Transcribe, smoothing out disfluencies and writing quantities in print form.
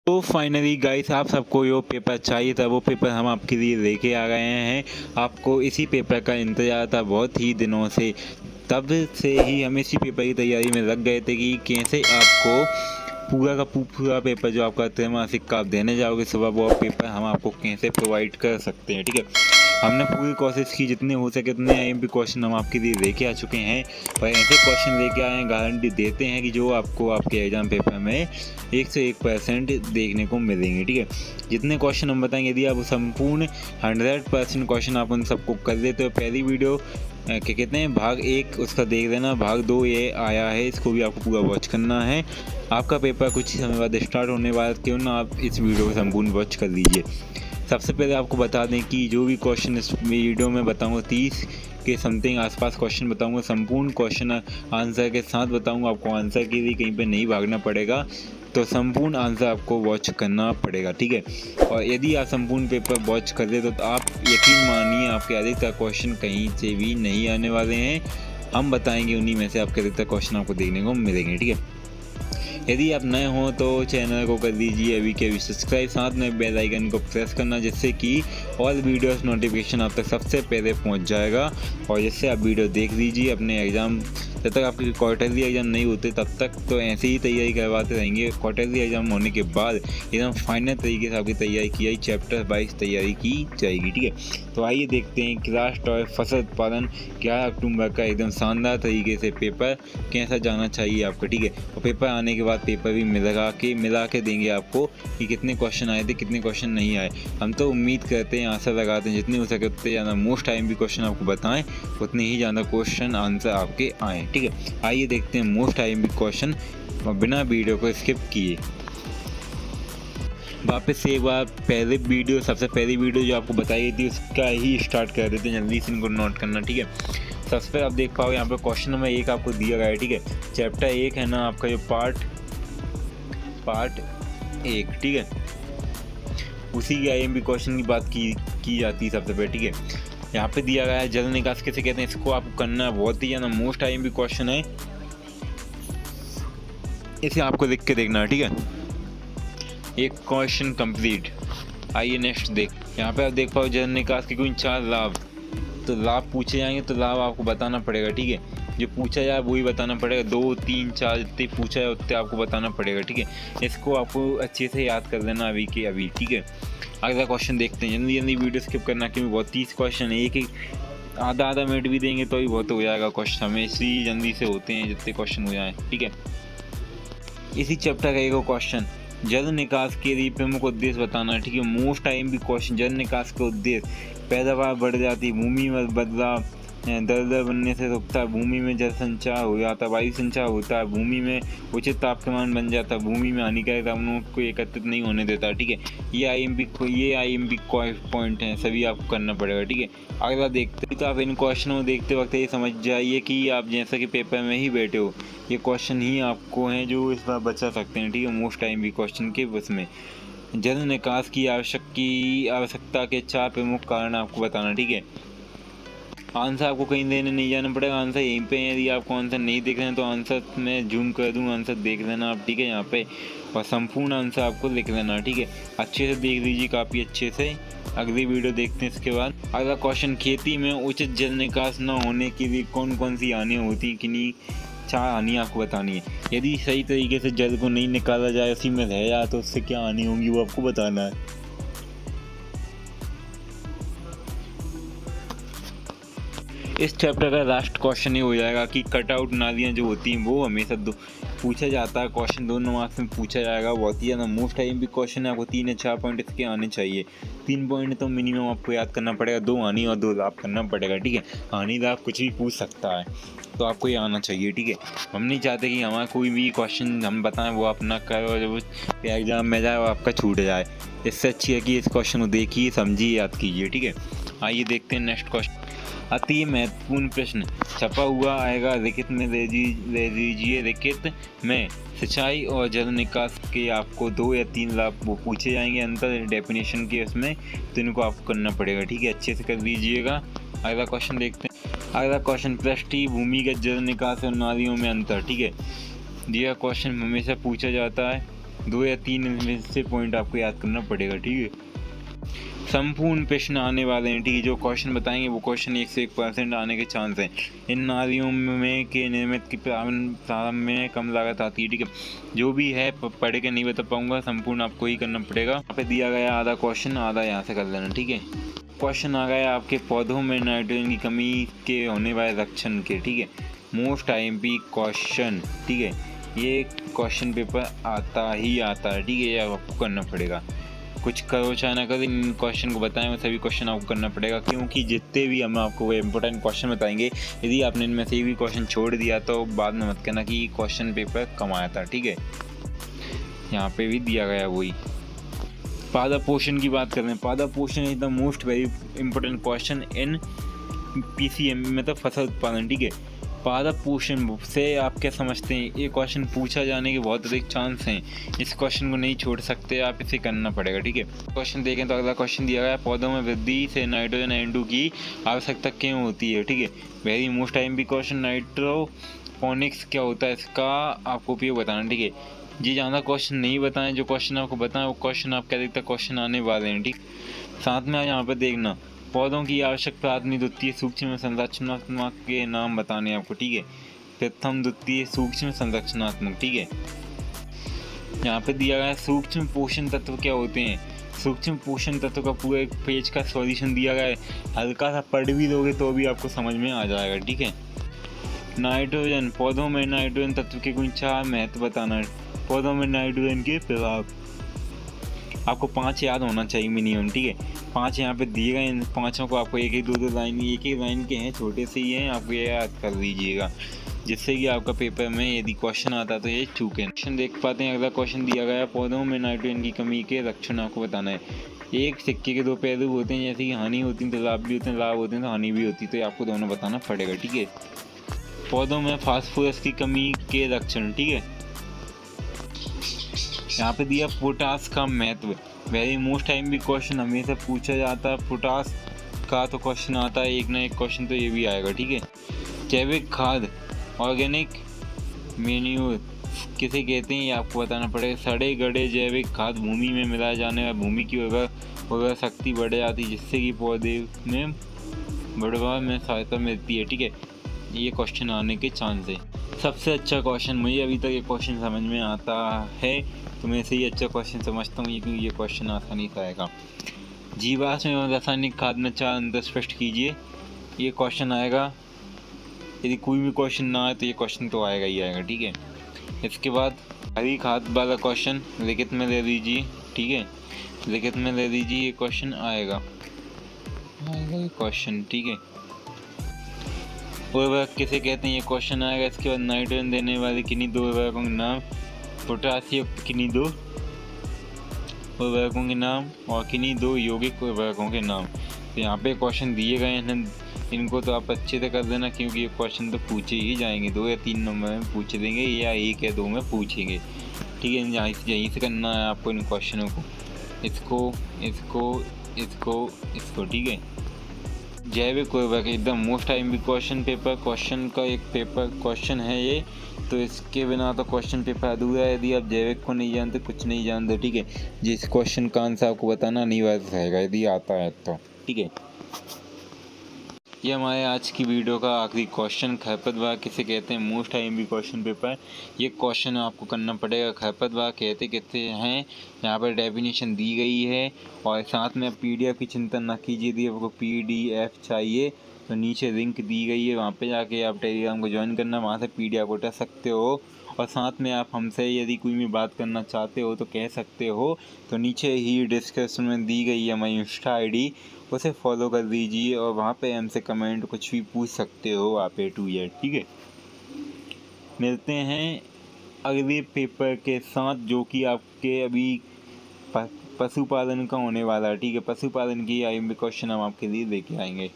तो finally guys, आप सबको जो पेपर चाहिए था वो पेपर हम आपके लिए लेके आ गए हैं। आपको इसी पेपर का इंतज़ार था बहुत ही दिनों से। तब से ही हम इसी पेपर की तैयारी में लग गए थे कि कैसे आपको पूरा का पूरा पेपर जो आपका त्रैमासिक का आप देने जाओगे सुबह, वो पेपर हम आपको कैसे प्रोवाइड कर सकते हैं। ठीक है, हमने पूरी कोशिश की, जितने हो सके उतने IMP क्वेश्चन हम आपके लिए लेके आ चुके हैं और ऐसे क्वेश्चन लेके आए हैं, गारंटी देते हैं कि जो आपको आपके एग्ज़ाम पेपर में 101% देखने को मिलेंगे। ठीक है, जितने क्वेश्चन हम बताएंगे, यदि आप संपूर्ण 100% क्वेश्चन आप उन सबको कर देते हो, पहली वीडियो क्या कहते हैं भाग 1 उसका देख लेना, भाग 2 ये आया है, इसको भी आपको पूरा वॉच करना है। आपका पेपर कुछ ही समय बाद स्टार्ट होने वाला, क्यों ना आप इस वीडियो को संपूर्ण वॉच कर लीजिए। सबसे पहले आपको बता दें कि जो भी क्वेश्चन इस वीडियो में बताऊंगा 30 के समथिंग आसपास क्वेश्चन बताऊंगा, संपूर्ण क्वेश्चन आंसर के साथ बताऊंगा। आपको आंसर के लिए कहीं पे नहीं भागना पड़ेगा, तो संपूर्ण आंसर आपको वॉच करना पड़ेगा। ठीक है, और यदि आप संपूर्ण पेपर वॉच कर दे तो आप यकीन मानिए आपके अधिकतर क्वेश्चन कहीं से भी नहीं आने वाले हैं। हम बताएंगे उन्हीं में से आपके अधिकतर क्वेश्चन आपको देखने को मिलेंगे। ठीक है, यदि आप नए हो तो चैनल को कर दीजिए अभी के अभी सब्सक्राइब, साथ में बेल आइकन को प्रेस करना, जिससे कि ऑल वीडियोस नोटिफिकेशन आप तक सबसे पहले पहुंच जाएगा और जिससे आप वीडियो देख लीजिए अपने एग्ज़ाम। जब तक आपके क्वार्टरली एग्ज़ाम नहीं होते तब तक तो ऐसे ही तैयारी करवाते रहेंगे। क्वार्टरली एग्ज़ाम होने के बाद एकदम फाइनल तरीके से आपकी तैयारी की जाएगी, चैप्टर वाइज तैयारी की जाएगी। ठीक है, तो आइए देखते हैं क्लास 12 फसल उत्पादन 11 अक्टूबर का एकदम शानदार तरीके से पेपर कैसा जाना चाहिए आपका। ठीक है, और पेपर आने के बाद पेपर भी मिला के देंगे आपको कि कितने क्वेश्चन आए थे, कितने क्वेश्चन नहीं आए। हम तो उम्मीद करते हैं, आशा लगाते हैं जितने हो सके उतने ज़्यादा मोस्ट IMP क्वेश्चन आपको बताएं, उतने ही ज़्यादा क्वेश्चन आंसर आपके आएँ। ठीक है, आइए देखते हैं मोस्ट IMP क्वेश्चन और बिना वीडियो को स्किप किए वापस से एक बार सबसे पहली वीडियो जो आपको बताई थी उसका ही स्टार्ट कर देते हैं। जल्दी से इनको नोट करना। ठीक है, सबसे पहले आप देख पाओगे यहाँ पे क्वेश्चन नंबर 1 आपको दिया गया है। ठीक है, चैप्टर 1 है ना आपका, जो पार्ट 1। ठीक है, उसी के IMP क्वेश्चन की बात की जाती है सबसे पहले। ठीक है, यहाँ पे दिया गया है जल निकास कैसे कहते हैं, इसको आपको करना है, बहुत ही ज़्यादा मोस्ट IMP क्वेश्चन है, इसे आपको लिख के देखना है। ठीक है, एक क्वेश्चन कंप्लीट। आइए नेक्स्ट देख, यहाँ पे आप देख पाओ जल निकास के कोई 4 लाभ, तो लाभ पूछे जाएंगे तो लाभ आपको बताना पड़ेगा। ठीक है, जो पूछा जाए वही बताना पड़ेगा, 2, 3, 4 जितने पूछा जाए उतने आपको बताना पड़ेगा। ठीक है, इसको आपको अच्छे से याद कर लेना अभी के अभी। ठीक है, अगला क्वेश्चन देखते हैं। जल्दी वीडियो स्किप करना, क्योंकि बहुत 30 क्वेश्चन है, एक आधा मिनट भी देंगे तो ही बहुत हो जाएगा क्वेश्चन, हमें इसलिए जल्दी से होते हैं जितने क्वेश्चन हो जाएँ। ठीक है, इसी चैप्टर का एक क्वेश्चन, जल निकास के लिए प्रमुख उद्देश्य बताना। ठीक है, मोस्ट IMP क्वेश्चन, जल निकास का उद्देश्य, पैदावार बढ़ जाती, भूमि में बदलाव, दलदल बनने से रुकता है, भूमि में जल संचार हो जाता है, वायु संचार होता है, भूमि में उचित तापमान बन जाता है, भूमि में हानिकारक रसायनों को एकत्रित नहीं होने देता। ठीक है, ये IMP पॉइंट हैं, सभी आपको करना पड़ेगा। ठीक है, अगला देखते हैं, तो आप इन क्वेश्चनों को देखते वक्त ये समझ जाइए कि आप जैसा कि पेपर में ही बैठे हो, ये क्वेश्चन ही आपको हैं जो इस बार बचा सकते हैं। ठीक है, मोस्ट IMP क्वेश्चन के उसमें जल निकास की आवश्यकता के 4 प्रमुख कारण आपको बताना। ठीक है, आंसर आपको कहीं देने नहीं जाना पड़ेगा, आंसर यहीं पे है। यदि आपको आंसर नहीं देख रहे हैं तो आंसर मैं जूम कर दूँ, आंसर देख लेना आप। ठीक है, यहाँ पे और संपूर्ण आंसर आपको लिख लेना। ठीक है, अच्छे से देख लीजिए, काफ़ी अच्छे से। अगली वीडियो देखते हैं इसके बाद। अगला क्वेश्चन, खेती में उचित जल निकास न होने के लिए कौन कौन सी हानियाँ होती हैं, किन्हीं 4 हानियाँ आपको बतानी है। यदि सही तरीके से जल को नहीं निकाला जाए, उसी में रह जाए, तो उससे क्या हानि होंगी वो आपको बताना है। इस चैप्टर का लास्ट क्वेश्चन ये हो जाएगा कि कटआउट नालियाँ जो होती हैं वो हमेशा पूछा जाता है, क्वेश्चन 2 मार्क्स में पूछा जाएगा। बहुत ही ज़्यादा मोस्ट IMP क्वेश्चन है, आपको 3 या 4 पॉइंट इसके आने चाहिए। 3 पॉइंट तो मिनिमम आपको याद करना पड़ेगा, 2 हानि और 2 लाभ करना पड़ेगा। ठीक है, हानि लाभ कुछ भी पूछ सकता है, तो आपको ये आना चाहिए। ठीक है, हम नहीं चाहते कि हमारा कोई भी क्वेश्चन हम बताएं वो आप ना करें और जब एग्जाम में जाए वो आपका छूट जाए। इससे अच्छी है कि इस क्वेश्चन को देखिए, समझिए, याद कीजिए। ठीक है, आइए देखते हैं नेक्स्ट क्वेश्चन। अति महत्वपूर्ण प्रश्न छपा हुआ आएगा, लिखित में ले लीजिए। लिखित में सिंचाई और जल निकास के आपको 2 या 3 लाभ वो पूछे जाएंगे अंतर डेफिनेशन के उसमें, तो इनको आपको करना पड़ेगा। ठीक है, अच्छे से कर लीजिएगा। अगला क्वेश्चन देखते हैं। अगला क्वेश्चन, पृष्ठीय भूमिगत जल निकास और नालियों में अंतर। ठीक है, यह क्वेश्चन हमेशा पूछा जाता है। 2 या 3 इनमें से पॉइंट आपको याद करना पड़ेगा, ठीक है। संपूर्ण प्रश्न आने वाले हैं, ठीक है। जो क्वेश्चन बताएंगे वो क्वेश्चन 1 से 1% आने के चांस हैं। इन नालियों में के निर्मित की प्रारंभ में कम लागत आती है, ठीक है। जो भी है पढ़ के नहीं बता पाऊंगा, संपूर्ण आपको ही करना पड़ेगा। यहाँ पे दिया गया आधा क्वेश्चन, आधा यहाँ से कर लेना, ठीक है। क्वेश्चन आ गया आपके पौधों में नाइट्रोजन की कमी के होने वाले लक्षण के, ठीक है। मोस्ट IMP क्वेश्चन, ठीक है। ये क्वेश्चन पेपर आता ही आता है, ठीक है। ये आपको करना पड़ेगा, कुछ करो चाहे ना करो, इन क्वेश्चन को बताएं वो सभी क्वेश्चन आपको करना पड़ेगा, क्योंकि जितने भी हम आपको इंपॉर्टेंट क्वेश्चन बताएंगे, यदि आपने इनमें से भी क्वेश्चन छोड़ दिया तो बाद में मत कहना कि क्वेश्चन पेपर कम आया था, ठीक है। यहाँ पे भी दिया गया वही। पादप पोषण की बात कर रहे हैं। पादप पोषण is the most very important question in PCM, मतलब फसल उत्पादन, ठीक है। पादप पोषण से आप क्या समझते हैं? ये क्वेश्चन पूछा जाने के बहुत अधिक चांस हैं। इस क्वेश्चन को नहीं छोड़ सकते, आप इसे करना पड़ेगा, ठीक है। क्वेश्चन देखें तो अगला क्वेश्चन दिया गया है, पौधों में वृद्धि से नाइट्रोजन N2 की आवश्यकता क्यों होती है, ठीक है। वेरी मोस्ट IMP क्वेश्चन, नाइट्रोपोनिक्स क्या होता है, इसका आपको उपयोग बताना, ठीक है। जी ज़्यादा क्वेश्चन नहीं बताएं, जो क्वेश्चन आपको बताएं वो क्वेश्चन आपके अधिकतर क्वेश्चन आने वाले हैं, ठीक। साथ में आप यहाँ पर देखना, पौधों की आवश्यक प्राथमिक द्वितीय सूक्ष्म संरचनात्मक के नाम बताने आपको, ठीक है। प्रथम द्वितीय सूक्ष्म संरचनात्मक, ठीक है। यहाँ पे दिया गया है सूक्ष्म पोषण तत्व क्या होते हैं। सूक्ष्म पोषण तत्व का पूरा एक पेज का सॉल्यूशन दिया गया है, हल्का सा पढ़ भी दोगे तो भी आपको समझ में आ जाएगा, ठीक है। नाइट्रोजन, पौधों में नाइट्रोजन तत्व के कुछ 4 महत्व बताना है। पौधों में नाइट्रोजन के प्रभाव आपको 5 याद होना चाहिए मिनिमम, ठीक है। 5 यहाँ पे दिए गए, इन 5 को आपको एक 2 लाइन, एक लाइन के हैं, छोटे से ही हैं, आपको ये याद कर लीजिएगा, जिससे कि आपका पेपर में यदि क्वेश्चन आता तो ये चूके। क्वेश्चन देख पाते हैं, अगला क्वेश्चन दिया गया है, पौधों में नाइट्रोजन की कमी के लक्षण आपको बताना है। एक सिक्के के 2 पहलू होते हैं, जैसे कि हानि होती है तो लाभ भी होते हैं, लाभ होते हैं तो हानि भी होती है, तो आपको दोनों बताना पड़ेगा, ठीक है। पौधों में फास्फोरस की कमी के लक्षण, ठीक है। यहाँ पे दिया पोटास का महत्व, वेरी मोस्ट IMP क्वेश्चन हमेशा पूछा जाता है, पोटास का तो क्वेश्चन आता है, एक ना एक क्वेश्चन तो ये भी आएगा, ठीक है। जैविक खाद, ऑर्गेनिक मैन्योर किसे कहते हैं ये आपको बताना पड़ेगा। सड़े गड़े जैविक खाद भूमि में मिलाए जाने वाले भूमि की उर्वरा शक्ति बढ़ जाती है, जिससे कि पौधे में बढ़ावा में सहायता मिलती है, ठीक है। ये क्वेश्चन आने के चांस है। सबसे अच्छा क्वेश्चन, मुझे अभी तक ये क्वेश्चन समझ में आता है, तो मैं इसे ही अच्छा क्वेश्चन समझता हूँ, क्योंकि ये क्वेश्चन आसानी से आएगा। जीवाश्म एवं रासायनिक खाद में 4 अंतर स्पष्ट कीजिए, ये क्वेश्चन आएगा। यदि कोई भी क्वेश्चन ना आए तो ये क्वेश्चन तो आएगा ही आएगा, ठीक है। इसके बाद हरी खाद वाला क्वेश्चन लिखित में ले लीजिए, ठीक है। लिखित में ले लीजिए, ये क्वेश्चन आएगा ये क्वेश्चन, ठीक है। उर्वरक किसे कहते हैं, ये क्वेश्चन आएगा। इसके बाद नाइट्रोजन देने वाले किन्हीं 2 उर्वरकों के नाम, पोटासियम किन्हीं 2 उर्वरकों के नाम और किन्हीं 2 यौगिक उर्वरकों के नाम। तो यहाँ पे क्वेश्चन दिए गए हैं, इनको तो आप अच्छे से कर देना, क्योंकि ये क्वेश्चन तो पूछे ही जाएंगे, 2 या 3 नंबर में पूछ देंगे, या 1 या 2 में पूछेंगे, ठीक है। यहीं से करना है आपको इन क्वेश्चनों को, इसको इसको इसको इसको, ठीक है। जैविक उर्वरक एकदम most IMP question paper, question का एक पेपर क्वेश्चन है ये, तो इसके बिना तो क्वेश्चन पेपर अधूरा है। यदि आप जैविक को नहीं जानते, कुछ नहीं जानते, ठीक है। जिस क्वेश्चन का आंसर आपको बताना अनिवार्य रहेगा, यदि आता है तो, ठीक है। ये हमारे आज की वीडियो का आखिरी क्वेश्चन, खरपतवार किसे कहते हैं, मोस्ट IMP क्वेश्चन पेपर। ये क्वेश्चन आपको करना पड़ेगा। खरपतवार कहते हैं, यहाँ पर डेफिनेशन दी गई है, और साथ में PDF की चिंता ना कीजिए। यदि आपको PDF चाहिए तो नीचे लिंक दी गई है, वहाँ पे जाके आप टेलीग्राम को ज्वाइन करना, वहाँ से PDF उठा सकते हो। और साथ में आप हमसे यदि कोई भी बात करना चाहते हो तो कह सकते हो, तो नीचे ही डिस्क्रिप्शन में दी गई है हमारी इंस्टा ID, उसे फॉलो कर दीजिए, और वहाँ पे हमसे कमेंट कुछ भी पूछ सकते हो आप A to Z, ठीक है। मिलते हैं अगले पेपर के साथ, जो कि आपके अभी पशुपालन का होने वाला है, ठीक है। पशुपालन की IMP क्वेश्चन हम आपके लिए लेके आएंगे।